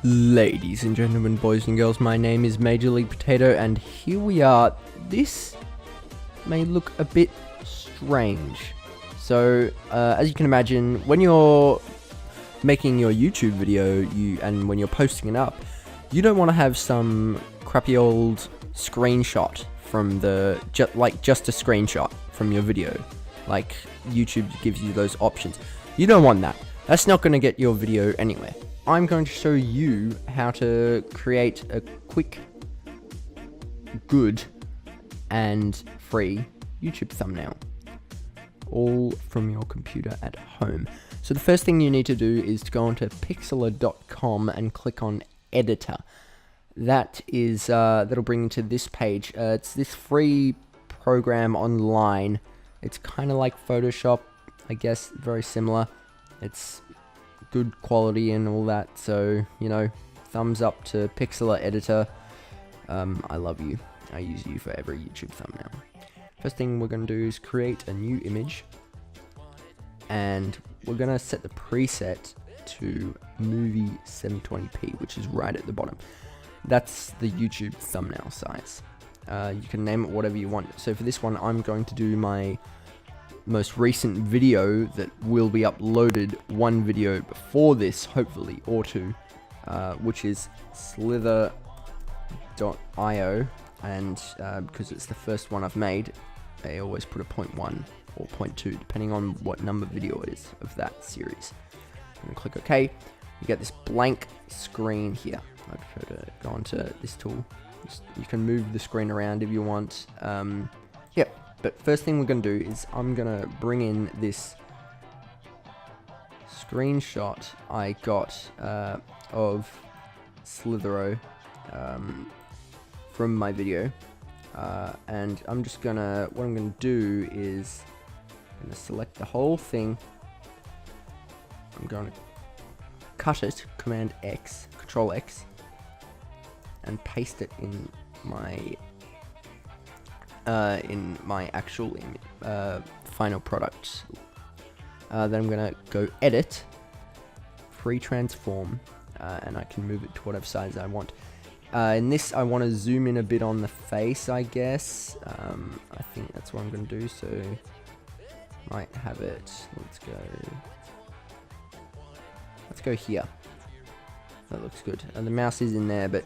Ladies and gentlemen, boys and girls, my name is Major League Potato, and here we are. This may look a bit strange. So, as you can imagine, when you're making your YouTube video, and when you're posting it up, you don't want to have some crappy old screenshot from just a screenshot from your video. Like, YouTube gives you those options. You don't want that. That's not going to get your video anywhere. I'm going to show you how to create a quick, good, and free YouTube thumbnail, all from your computer at home. So the first thing you need to do is to go onto pixlr.com and click on editor. That is that'll bring you to this page. It's this free program online. It's kind of like Photoshop, I guess, very similar. It's good quality and all that, so, you know, thumbs up to Pixlr editor. I love you. I use you for every YouTube thumbnail. First thing we're going to do is create a new image, and we're going to set the preset to movie 720p, which is right at the bottom. That's the YouTube thumbnail size. You can name it whatever you want. So for this one, I'm going to do my most recent video that will be uploaded one video before this, hopefully, or two, which is slither.io, and because it's the first one I've made, I always put a 0.1 or 0.2 depending on what number video it is of that series. I'm gonna click OK. You get this blank screen here. I prefer to go onto this tool. You can move the screen around if you want. Yeah. But first thing we're going to do is I'm going to bring in this screenshot I got of Slithero from my video. And I'm just going to, what I'm going to do is I'm going to select the whole thing. I'm going to cut it, Command X, Control X, and paste it in my actual final product. Then I'm gonna go edit, free transform, and I can move it to whatever size I want. In this, I want to zoom in a bit on the face, I guess. I think that's what I'm gonna do. So might have it. Let's go here. That looks good. The mouse is in there, but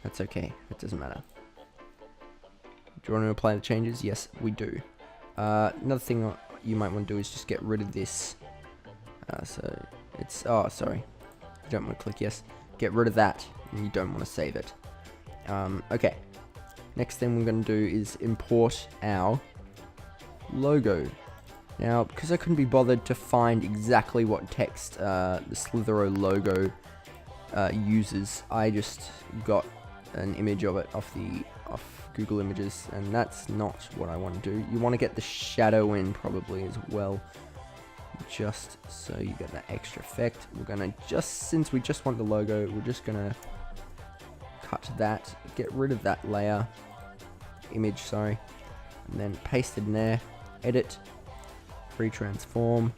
that's okay. It doesn't matter. Do you want to apply the changes? Yes, we do. Another thing you might want to do is just get rid of this. So it's, oh, sorry. You don't want to click yes. Get rid of that, and you don't want to save it. Okay. Next thing we're going to do is import our logo. Now, because I couldn't be bothered to find exactly what text the Slithero logo uses, I just got an image of it off Google Images, and that's not what I want to do. You want to get the shadow in probably as well, just so you get that extra effect. We're gonna since we just want the logo, we're just gonna cut that, get rid of that layer, image, sorry, and then paste it in there, edit, free transform,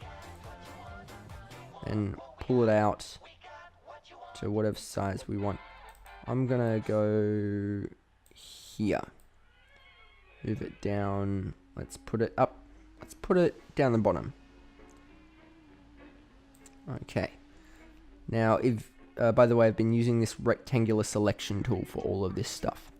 and pull it out to whatever size we want. I'm gonna go here. Move it down. Let's put it up. Let's put it down the bottom. Okay. Now, if by the way, I've been using this rectangular selection tool for all of this stuff.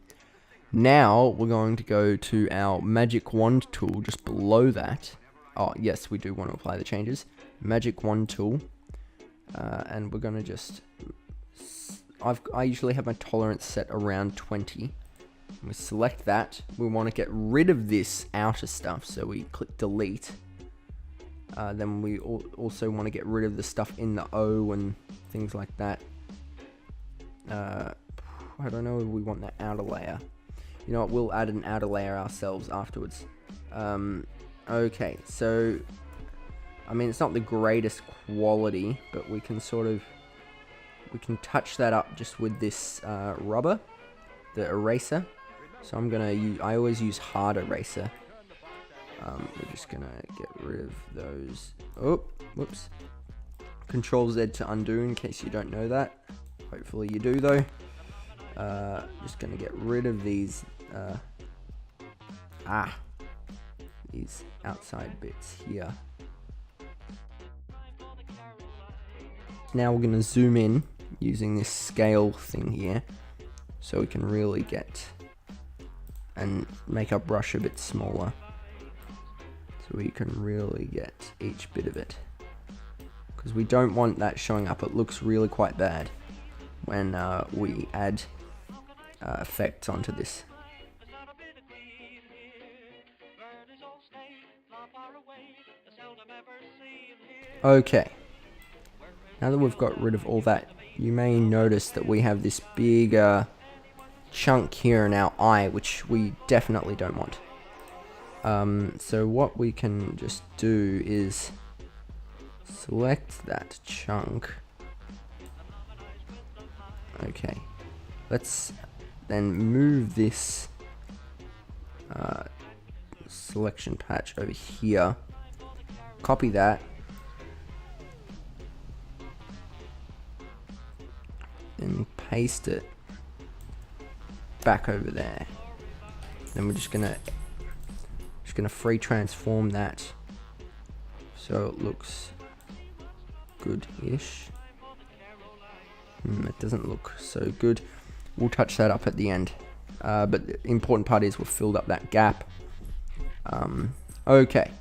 Now we're going to go to our magic wand tool just below that. Oh yes, we do want to apply the changes. Magic wand tool, and we're gonna just. I usually have my tolerance set around 20. We select that. We want to get rid of this outer stuff, so we click delete. Then we also want to get rid of the stuff in the O and things like that. I don't know if we want that outer layer. You know what, we'll add an outer layer ourselves afterwards. Okay, so I mean, it's not the greatest quality, but we can touch that up just with this rubber, the eraser. So I always use hard eraser. We're just gonna get rid of those. Oh, whoops. Control Z to undo in case you don't know that. Hopefully you do though. Just gonna get rid of these these outside bits here. Now we're gonna zoom in using this scale thing here, so we can really get and make our brush a bit smaller, so we can really get each bit of it, because we don't want that showing up. It looks really quite bad when we add effects onto this. Okay, now that we've got rid of all that, you may notice that we have this big chunk here in our eye, which we definitely don't want. So what we can just do is select that chunk. Okay, let's then move this selection patch over here, copy that, and paste it back over there. Then we're just gonna free transform that so it looks good-ish. It doesn't look so good. We'll touch that up at the end. But the important part is we've filled up that gap. Okay.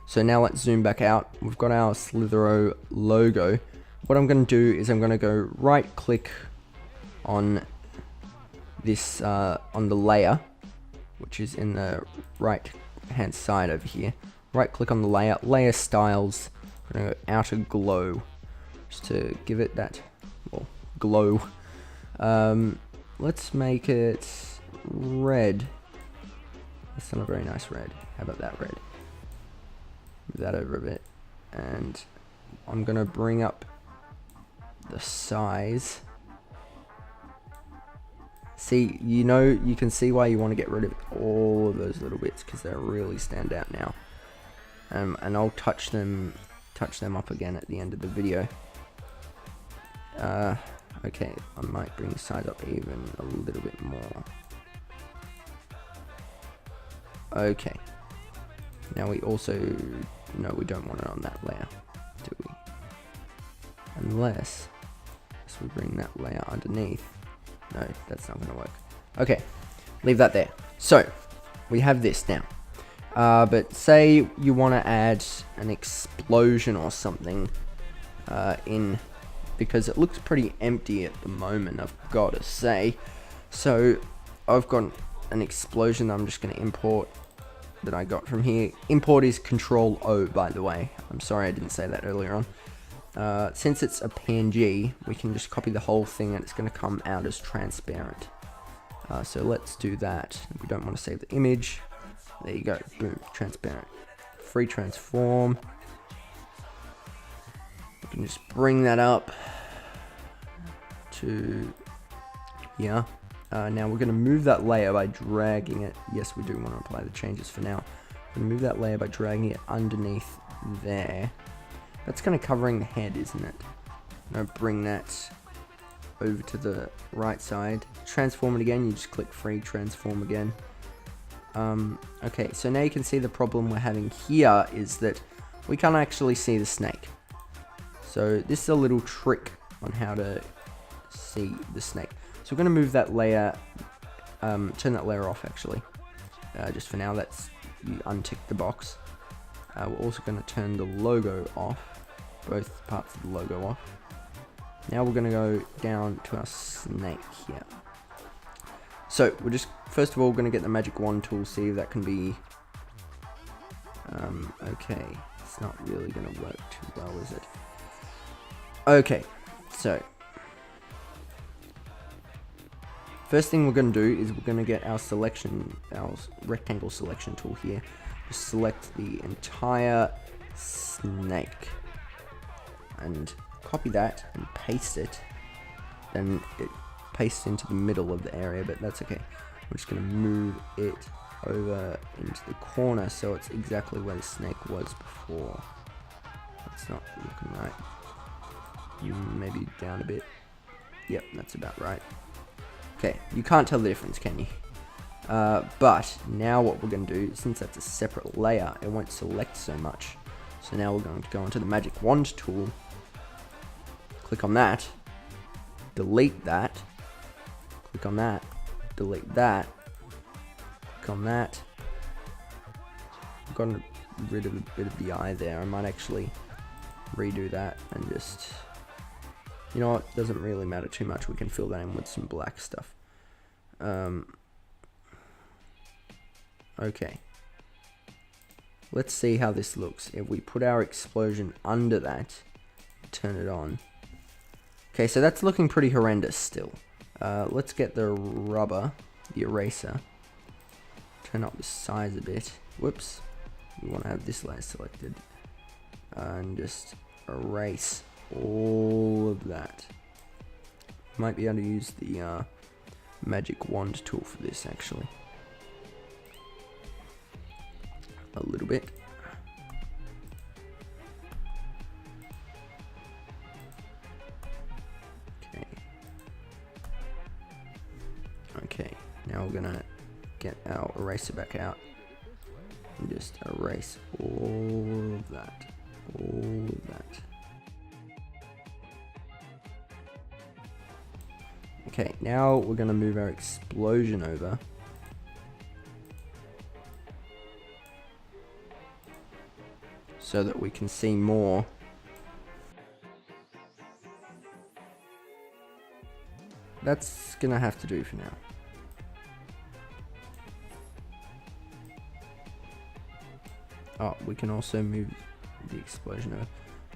So now let's zoom back out. We've got our Slithero logo. What I'm going to do is I'm going to go right click on this, on the layer, which is in the right hand side over here. Right click on the layer, layer styles. I'm going to go outer glow, just to give it that, well, glow. Let's make it red. That's not a very nice red. How about that red? Move that over a bit. And I'm going to bring up the size. See, you can see why you want to get rid of all of those little bits, because they really stand out now. And I'll touch them up again at the end of the video. Okay, I might bring the size up even a little bit more. Okay. Now we also, no, we don't want it on that layer, do we? Unless we bring that layer underneath. No, that's not going to work. Okay, leave that there. So, we have this now. But say you want to add an explosion or something in, because it looks pretty empty at the moment, I've got to say. So, I've got an explosion that I'm just going to import that I got from here. Import is Control O, by the way. I'm sorry I didn't say that earlier on. Since it's a PNG, we can just copy the whole thing and it's going to come out as transparent. So let's do that. We don't want to save the image. There you go. Boom. Transparent. Free transform. We can just bring that up to here. Now we're going to move that layer by dragging it. Yes, we do want to apply the changes for now. We're going to move that layer by dragging it underneath there. That's kind of covering the head, isn't it? I'm going to bring that over to the right side. Transform it again. You just click free transform again. Okay, so now you can see the problem we're having here is that we can't actually see the snake. So this is a little trick on how to see the snake. So we're going to move that layer, turn that layer off actually. Just for now, you untick the box. We're also going to turn the logo off, both parts of the logo off. Now we're going to go down to our snake here. So we're just, first of all, going to get the magic wand tool, see if that can be, okay, it's not really going to work too well, is it? Okay, so first thing we're going to do is we're going to get our rectangle selection tool here. Just select the entire snake and copy that and paste it. Then it pastes into the middle of the area, but that's okay. We're just going to move it over into the corner so it's exactly where the snake was before. That's not looking right. You maybe down a bit. Yep, that's about right. Okay, you can't tell the difference, can you? But now what we're going to do, since that's a separate layer, it won't select so much. So now we're going to go into the magic wand tool, click on that, delete that, click on that, delete that, click on that. I've gotten rid of a bit of the eye there. I might actually redo that and just, you know what, doesn't really matter too much. We can fill that in with some black stuff. Okay. Let's see how this looks. If we put our explosion under that, turn it on. Okay, so that's looking pretty horrendous still. Let's get the rubber, the eraser. Turn up the size a bit. Whoops. We want to have this layer selected. And just erase all of that. Might be able to use the magic wand tool for this actually. A little bit. Okay. Okay, now we're gonna get our eraser back out and just erase all of that. All of that. Okay, now we're gonna move our explosion over. So that we can see more. That's gonna have to do for now. Oh, we can also move the explosion over.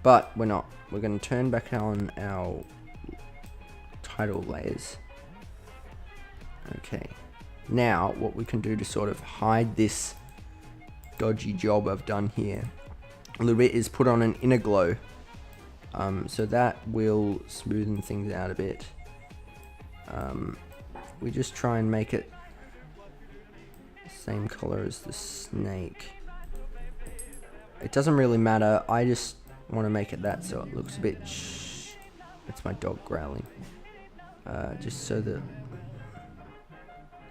But we're not. We're gonna turn back on our title layers. Okay. Now, what we can do to sort of hide this dodgy job I've done here a little bit is put on an inner glow. So that will smoothen things out a bit. We just try and make it the same color as the snake. It doesn't really matter. I just want to make it that so it looks a bit That's my dog growling. Just so that it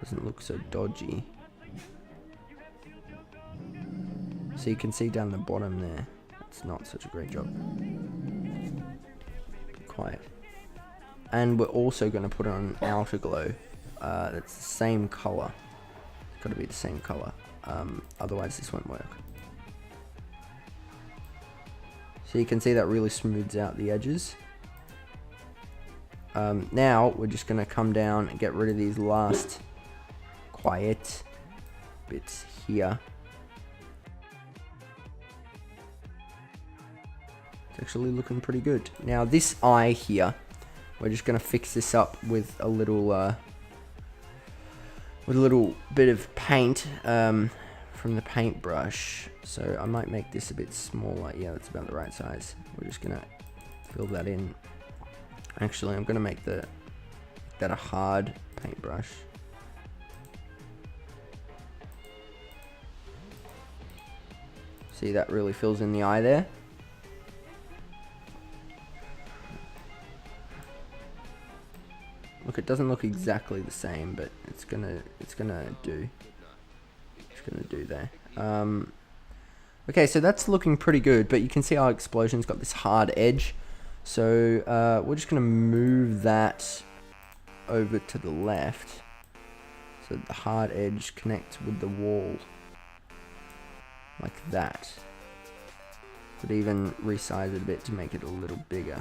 doesn't look so dodgy. So you can see down the bottom there, it's not such a great job. Be quiet. And we're also going to put on an outer glow. That's the same color. It's got to be the same color. Otherwise this won't work. So you can see that really smooths out the edges. Now we're just going to come down and get rid of these last quiet bits here. It's actually looking pretty good. Now this eye here, we're just going to fix this up with a little bit of paint from the paintbrush. So I might make this a bit smaller. Yeah, that's about the right size. We're just going to fill that in. Actually, I'm going to make that a hard paintbrush. See, that really fills in the eye there. Look, it doesn't look exactly the same, but it's gonna do. It's gonna do there. Okay, so that's looking pretty good, but you can see our explosion's got this hard edge. So we're just gonna move that over to the left, so the hard edge connects with the wall, like that. Could even resize it a bit to make it a little bigger.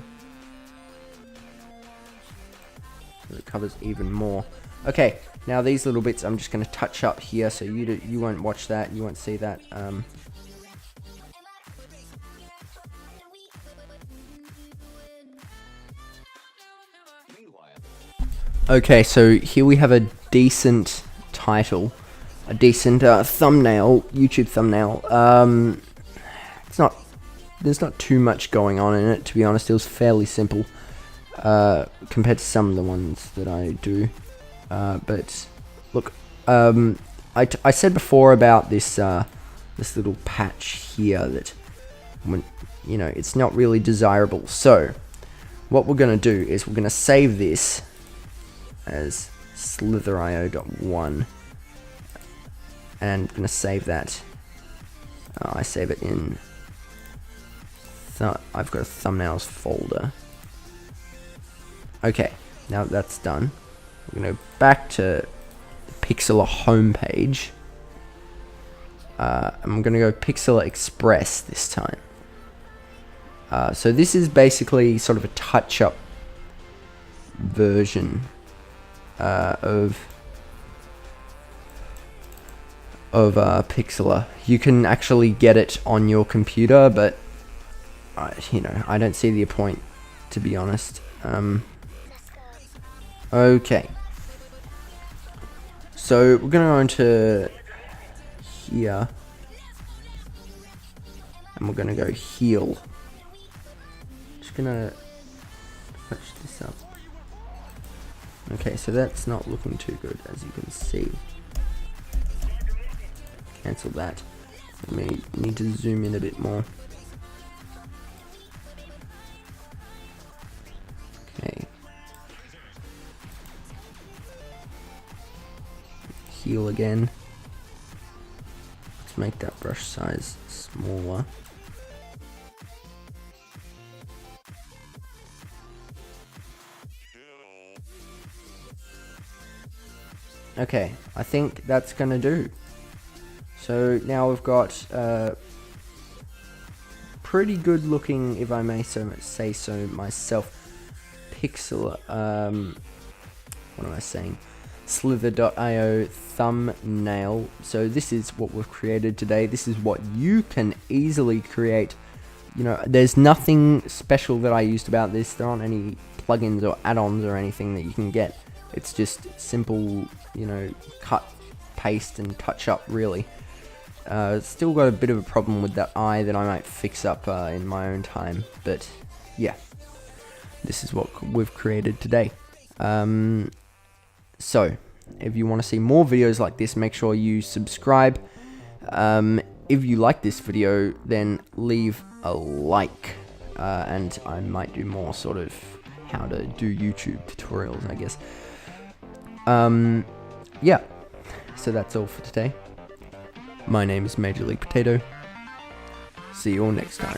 It covers even more. Okay, now these little bits I'm just going to touch up here, so you won't watch that, you won't see that. Okay, so here we have a decent title, a decent thumbnail, YouTube thumbnail. There's not too much going on in it, to be honest. It was fairly simple. Compared to some of the ones that I do, but look, I said before about this this little patch here that, when you know, it's not really desirable. So what we're going to do is we're going to save this as slitherio.1, and I'm going to save that. I save it in I've got a thumbnails folder. Okay, now that's done, we're going to go back to the Pixlr homepage, and I'm going to go Pixlr Express this time. So this is basically sort of a touch-up version of Pixlr. You can actually get it on your computer, but I don't see the point, to be honest. Okay, so we're gonna go into here, and we're gonna go heal. Just gonna touch this up. Okay, so that's not looking too good, as you can see. Cancel that. We need to zoom in a bit more. Okay. Heal again. Let's make that brush size smaller. Okay, I think that's gonna do. So now we've got pretty good looking, if I may say so myself, Pixlr, what am I saying, slither.io thumbnail. So this is what we've created today. This is what you can easily create. There's nothing special that I used about this. There aren't any plugins or add-ons or anything that you can get. It's just simple, cut, paste, and touch up, really. Still got a bit of a problem with that eye that I might fix up in my own time, but yeah, this is what we've created today. So, if you want to see more videos like this, make sure you subscribe. If you like this video, then leave a like, and I might do more sort of how to do YouTube tutorials, I guess. Yeah, so that's all for today. My name is Major League Potato. See you all next time.